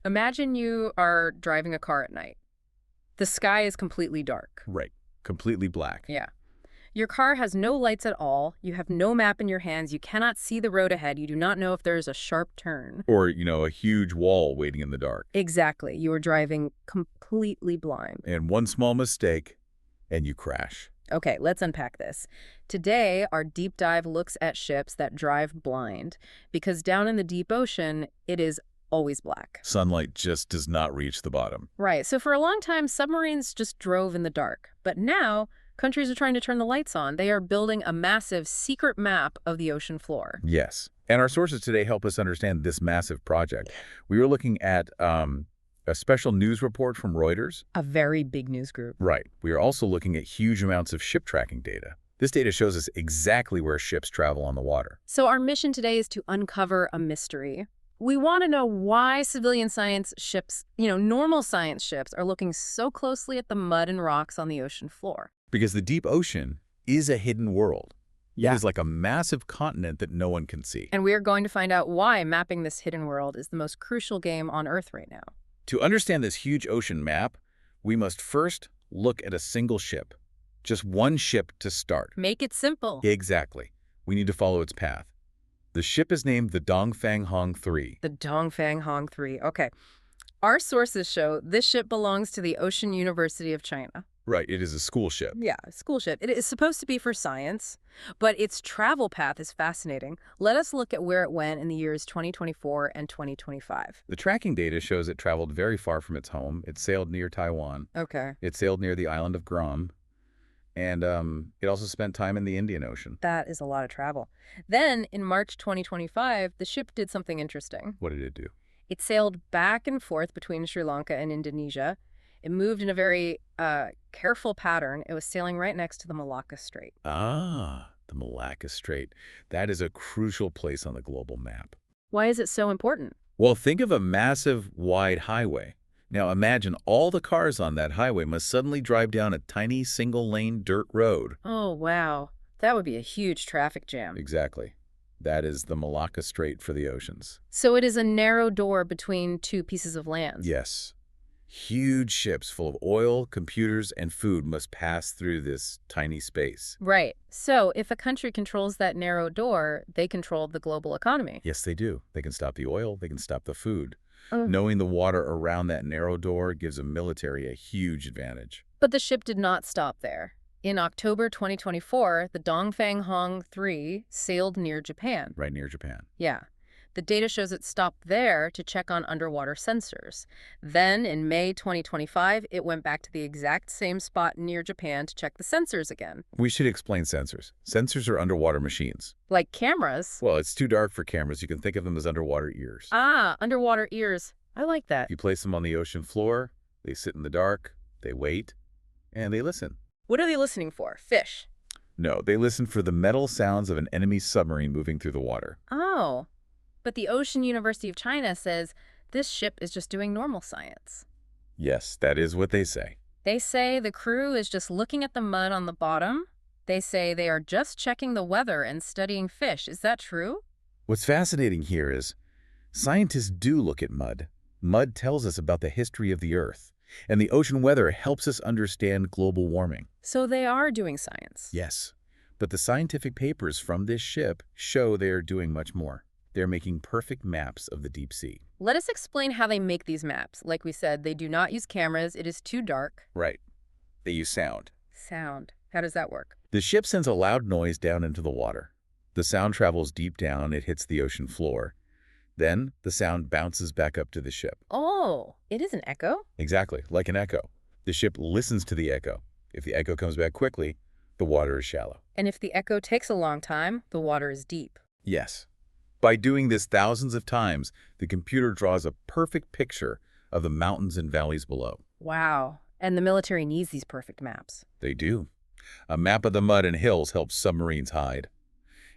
Imagine you are driving a car at night. The sky is completely dark. Right. Completely black. Yeah. Your car has no lights at all. You have no map in your hands. You cannot see the road ahead. You do not know if there is a sharp turn. Or, a huge wall waiting in the dark. Exactly. You are driving completely blind. And one small mistake, and you crash. Okay, let's unpack this. Today, our deep dive looks at ships that drive blind, because down in the deep ocean, it is always black. Sunlight just does not reach the bottom. Right, so for a long time, submarines just drove in the dark. But now, countries are trying to turn the lights on. They are building a massive secret map of the ocean floor. Yes. And our sources today help us understand this massive project. We were looking at a special news report from Reuters. A very big news group. Right. We are also looking at huge amounts of ship tracking data. This data shows us exactly where ships travel on the water. So our mission today is to uncover a mystery. We want to know why civilian science ships, normal science ships, are looking so closely at the mud and rocks on the ocean floor. Because the deep ocean is a hidden world. Yeah. It is like a massive continent that no one can see. And we are going to find out why mapping this hidden world is the most crucial game on Earth right now. To understand this huge ocean map, we must first look at a single ship. Just one ship to start. Make it simple. Exactly. We need to follow its path. The ship is named the Dongfang Hong 3. The Dongfang Hong 3. Okay. Our sources show this ship belongs to the Ocean University of China. Right, it is a school ship. Yeah, school ship. It is supposed to be for science, but its travel path is fascinating. Let us look at where it went in the years 2024 and 2025. The tracking data shows it traveled very far from its home. It sailed near Taiwan. Okay. It sailed near the island of Guam. And it also spent time in the Indian Ocean. That is a lot of travel. Then, in March 2025, the ship did something interesting. What did it do? It sailed back and forth between Sri Lanka and Indonesia. It moved in a very careful pattern. It was sailing right next to the Malacca Strait. Ah, the Malacca Strait. That is a crucial place on the global map. Why is it so important? Well, think of a massive, wide highway. Now imagine all the cars on that highway must suddenly drive down a tiny single-lane dirt road. Oh, wow. That would be a huge traffic jam. Exactly. That is the Malacca Strait for the oceans. So it is a narrow door between two pieces of land. Yes. Huge ships full of oil, computers, and food must pass through this tiny space. Right. So if a country controls that narrow door, they control the global economy. Yes, they do. They can stop the oil. They can stop the food. Ugh. Knowing the water around that narrow door gives a military a huge advantage. But the ship did not stop there. In October 2024, the Dongfang Hong 3 sailed near Japan. Right near Japan. Yeah. The data shows it stopped there to check on underwater sensors. Then, in May 2025, it went back to the exact same spot near Japan to check the sensors again. We should explain sensors. Sensors are underwater machines. Like cameras. Well, it's too dark for cameras. You can think of them as underwater ears. Ah, underwater ears. I like that. You place them on the ocean floor, they sit in the dark, they wait, and they listen. What are they listening for? Fish? No, they listen for the metal sounds of an enemy submarine moving through the water. Oh. But the Ocean University of China says this ship is just doing normal science. Yes, that is what they say. They say the crew is just looking at the mud on the bottom. They say they are just checking the weather and studying fish. Is that true? What's fascinating here is scientists do look at mud. Mud tells us about the history of the Earth, and the ocean weather helps us understand global warming. So they are doing science. Yes, but the scientific papers from this ship show they are doing much more. They're making perfect maps of the deep sea. Let us explain how they make these maps. Like we said, they do not use cameras. It is too dark. Right. They use sound. Sound. How does that work? The ship sends a loud noise down into the water. The sound travels deep down. It hits the ocean floor. Then the sound bounces back up to the ship. Oh, it is an echo? Exactly, like an echo. The ship listens to the echo. If the echo comes back quickly, the water is shallow. And if the echo takes a long time, the water is deep. Yes. By doing this thousands of times, the computer draws a perfect picture of the mountains and valleys below. Wow. And the military needs these perfect maps. They do. A map of the mud and hills helps submarines hide.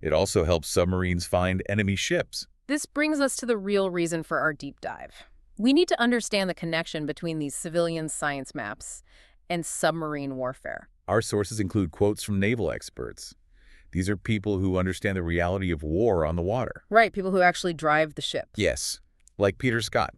It also helps submarines find enemy ships. This brings us to the real reason for our deep dive. We need to understand the connection between these civilian science maps and submarine warfare. Our sources include quotes from naval experts. These are people who understand the reality of war on the water. Right, people who actually drive the ships. Yes, like Peter Scott.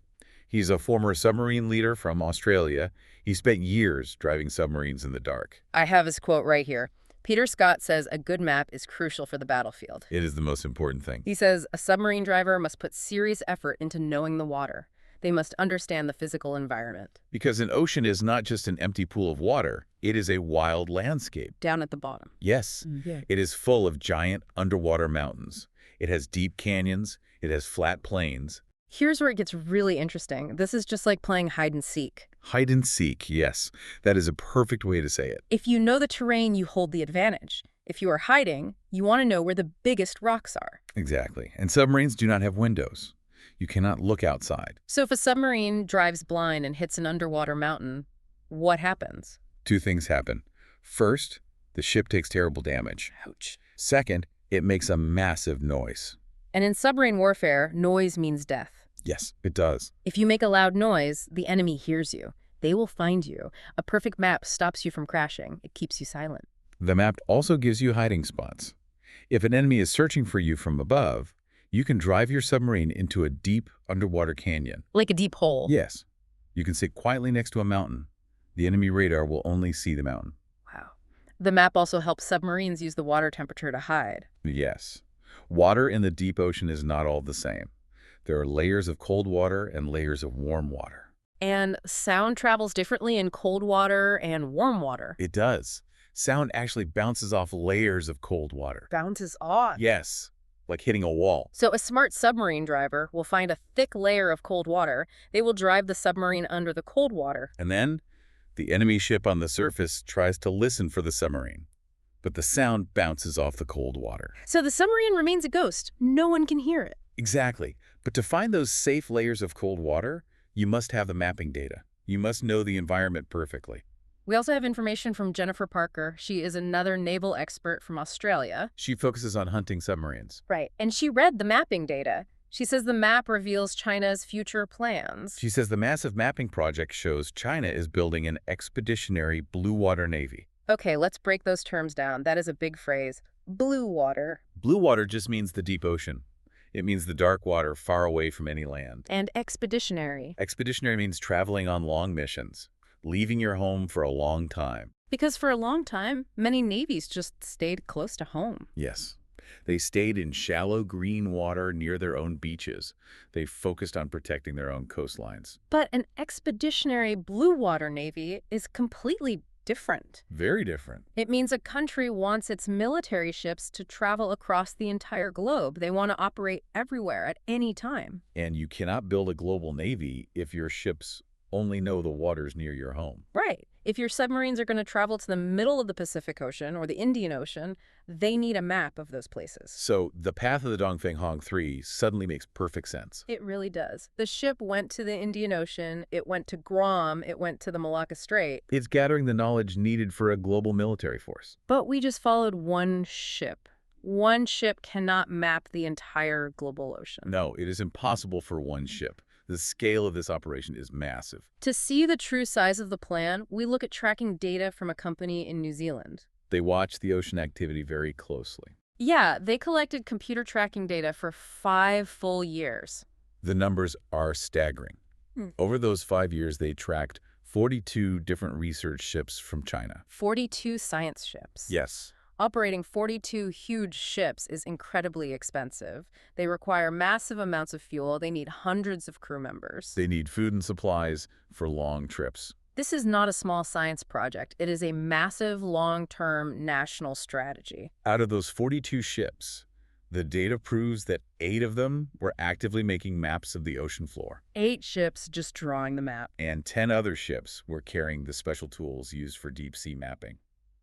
He's a former submarine leader from Australia. He spent years driving submarines in the dark. I have his quote right here. Peter Scott says a good map is crucial for the battlefield. It is the most important thing. He says a submarine driver must put serious effort into knowing the water. They must understand the physical environment. Because an ocean is not just an empty pool of water, it is a wild landscape. Down at the bottom. Yes, Yeah. it is full of giant underwater mountains. It has deep canyons. It has flat plains. Here's where it gets really interesting. This is just like playing hide and seek. Hide and seek, yes. That is a perfect way to say it. If you know the terrain, you hold the advantage. If you are hiding, you want to know where the biggest rocks are. Exactly. And submarines do not have windows. You cannot look outside. So if a submarine drives blind and hits an underwater mountain, what happens? Two things happen. First, the ship takes terrible damage. Ouch. Second, it makes a massive noise. And in submarine warfare, noise means death. Yes, it does. If you make a loud noise, the enemy hears you. They will find you. A perfect map stops you from crashing. It keeps you silent. The map also gives you hiding spots. If an enemy is searching for you from above, you can drive your submarine into a deep underwater canyon. Like a deep hole. Yes. You can sit quietly next to a mountain. The enemy radar will only see the mountain. Wow. The map also helps submarines use the water temperature to hide. Yes. Water in the deep ocean is not all the same. There are layers of cold water and layers of warm water. And sound travels differently in cold water and warm water. It does. Sound actually bounces off layers of cold water. Bounces off. Yes, like hitting a wall. So a smart submarine driver will find a thick layer of cold water. They will drive the submarine under the cold water. And then, the enemy ship on the surface tries to listen for the submarine. But the sound bounces off the cold water. So the submarine remains a ghost. No one can hear it. Exactly. But to find those safe layers of cold water, you must have the mapping data. You must know the environment perfectly. We also have information from Jennifer Parker. She is another naval expert from Australia. She focuses on hunting submarines. Right. And she read the mapping data. She says the map reveals China's future plans. She says the massive mapping project shows China is building an expeditionary blue water navy. Okay, let's break those terms down. That is a big phrase. Blue water. Blue water just means the deep ocean. It means the dark water far away from any land. And expeditionary. Expeditionary means traveling on long missions, leaving your home for a long time. Because for a long time, many navies just stayed close to home. Yes. They stayed in shallow green water near their own beaches. They focused on protecting their own coastlines. But an expeditionary blue water navy is completely different. Very different. It means a country wants its military ships to travel across the entire globe. They want to operate everywhere at any time. And you cannot build a global navy if your ships only know the waters near your home. Right. If your submarines are going to travel to the middle of the Pacific Ocean or the Indian Ocean, they need a map of those places. So the path of the Dongfeng Hong 3 suddenly makes perfect sense. It really does. The ship went to the Indian Ocean, it went to Guam, it went to the Malacca Strait. It's gathering the knowledge needed for a global military force. But we just followed one ship. One ship cannot map the entire global ocean. No, it is impossible for one ship. The scale of this operation is massive. To see the true size of the plan, we look at tracking data from a company in New Zealand. They watch the ocean activity very closely. Yeah, they collected computer tracking data for 5 full years. The numbers are staggering. Over those 5 years, they tracked 42 different research ships from China. 42 science ships. Yes. Operating 42 huge ships is incredibly expensive. They require massive amounts of fuel. They need hundreds of crew members. They need food and supplies for long trips. This is not a small science project. It is a massive, long-term national strategy. Out of those 42 ships, the data proves that 8 of them were actively making maps of the ocean floor. 8 ships just drawing the map. And 10 other ships were carrying the special tools used for deep-sea mapping.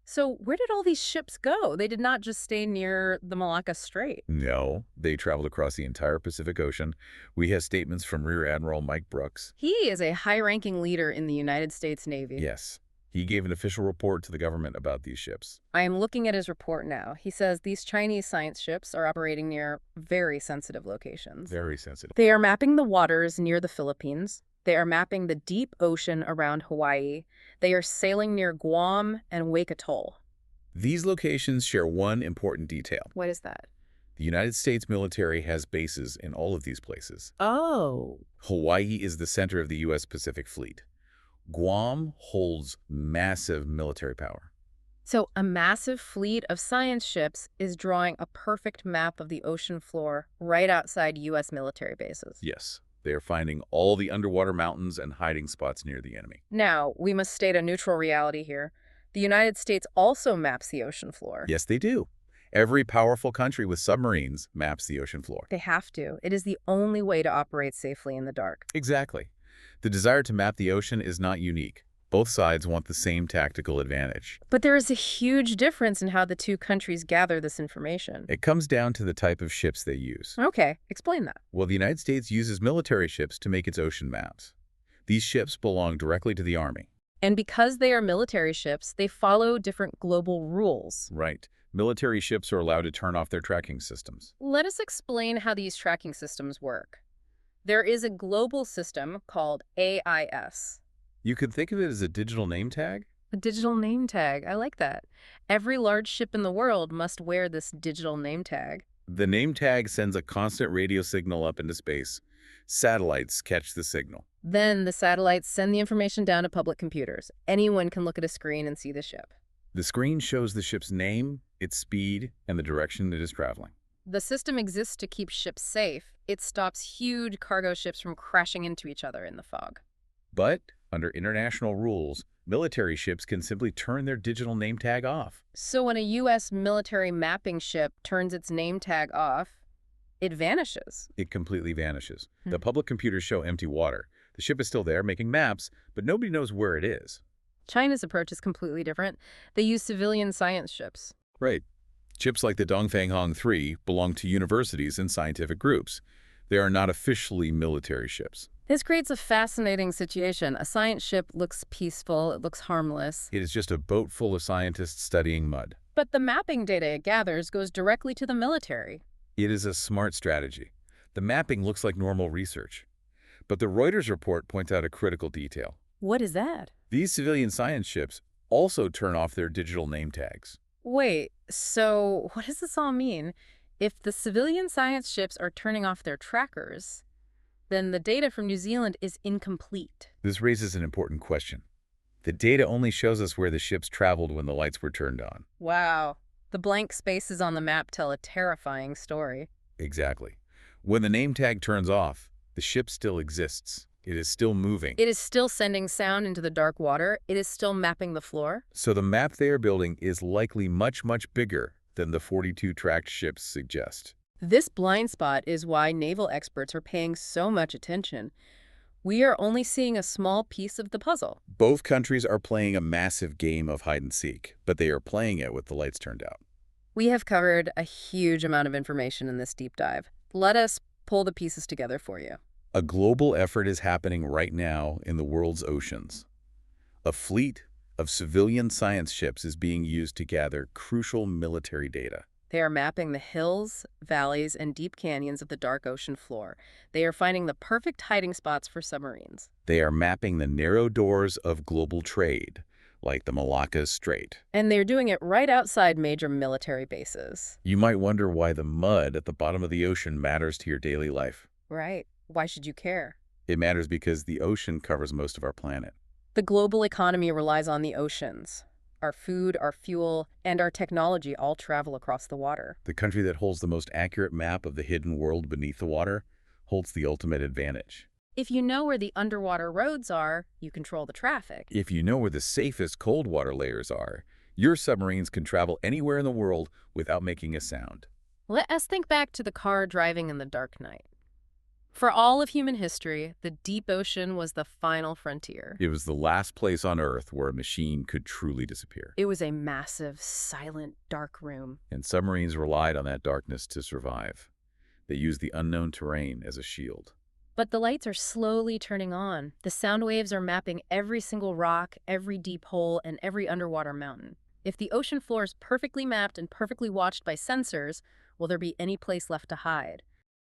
So where did all these ships go? They did not just stay near the Malacca Strait. No, they traveled across the entire Pacific Ocean. We have statements from Rear Admiral Mike Brooks. He is a high-ranking leader in the United States Navy. Yes. He gave an official report to the government about these ships. I am looking at his report now. He says these Chinese science ships are operating near very sensitive locations. Very sensitive. They are mapping the waters near the Philippines. They are mapping the deep ocean around Hawaii. They are sailing near Guam and Wake Atoll. These locations share one important detail. What is that? The United States military has bases in all of these places. Oh. Hawaii is the center of the U.S. Pacific Fleet. Guam holds massive military power. So a massive fleet of science ships is drawing a perfect map of the ocean floor right outside U.S. military bases. Yes, they are finding all the underwater mountains and hiding spots near the enemy. Now, we must state a neutral reality here. The United States also maps the ocean floor. Yes, they do. Every powerful country with submarines maps the ocean floor. They have to. It is the only way to operate safely in the dark. Exactly. The desire to map the ocean is not unique. Both sides want the same tactical advantage. But there is a huge difference in how the two countries gather this information. It comes down to the type of ships they use. Okay, explain that. Well, the United States uses military ships to make its ocean maps. These ships belong directly to the Army. And because they are military ships, they follow different global rules. Right. Military ships are allowed to turn off their tracking systems. Let us explain how these tracking systems work. There is a global system called AIS. You could think of it as a digital name tag. A digital name tag. I like that. Every large ship in the world must wear this digital name tag. The name tag sends a constant radio signal up into space. Satellites catch the signal. Then the satellites send the information down to public computers. Anyone can look at a screen and see the ship. The screen shows the ship's name, its speed, and the direction it is traveling. The system exists to keep ships safe. It stops huge cargo ships from crashing into each other in the fog. But, under international rules, military ships can simply turn their digital name tag off. So when a U.S. military mapping ship turns its name tag off, it vanishes. It completely vanishes. The public computers show empty water. The ship is still there making maps, but nobody knows where it is. China's approach is completely different. They use civilian science ships. Right. Ships like the Dongfanghong 3 belong to universities and scientific groups. They are not officially military ships. This creates a fascinating situation. A science ship looks peaceful, it looks harmless. It is just a boat full of scientists studying mud. But the mapping data it gathers goes directly to the military. It is a smart strategy. The mapping looks like normal research. But the Reuters report points out a critical detail. What is that? These civilian science ships also turn off their digital name tags. Wait, so what does this all mean? If the civilian science ships are turning off their trackers, then the data from New Zealand is incomplete. This raises an important question. The data only shows us where the ships traveled when the lights were turned on. Wow. The blank spaces on the map tell a terrifying story. Exactly. When the name tag turns off, the ship still exists. It is still moving. It is still sending sound into the dark water. It is still mapping the floor. So the map they are building is likely much, much bigger than the 42 tracked ships suggest. This blind spot is why naval experts are paying so much attention. We are only seeing a small piece of the puzzle. Both countries are playing a massive game of hide and seek, but they are playing it with the lights turned out. We have covered a huge amount of information in this deep dive. Let us pull the pieces together for you. A global effort is happening right now in the world's oceans. A fleet of civilian science ships is being used to gather crucial military data. They are mapping the hills, valleys, and deep canyons of the dark ocean floor. They are finding the perfect hiding spots for submarines. They are mapping the narrow doors of global trade, like the Malacca Strait. And they're doing it right outside major military bases. You might wonder why the mud at the bottom of the ocean matters to your daily life. Right. Why should you care? It matters because the ocean covers most of our planet. The global economy relies on the oceans. Our food, our fuel, and our technology all travel across the water. The country that holds the most accurate map of the hidden world beneath the water holds the ultimate advantage. If you know where the underwater roads are, you control the traffic. If you know where the safest cold water layers are, your submarines can travel anywhere in the world without making a sound. Let us think back to the car driving in the dark night. For all of human history, the deep ocean was the final frontier. It was the last place on Earth where a machine could truly disappear. It was a massive, silent, dark room. And submarines relied on that darkness to survive. They used the unknown terrain as a shield. But the lights are slowly turning on. The sound waves are mapping every single rock, every deep hole, and every underwater mountain. If the ocean floor is perfectly mapped and perfectly watched by sensors, will there be any place left to hide?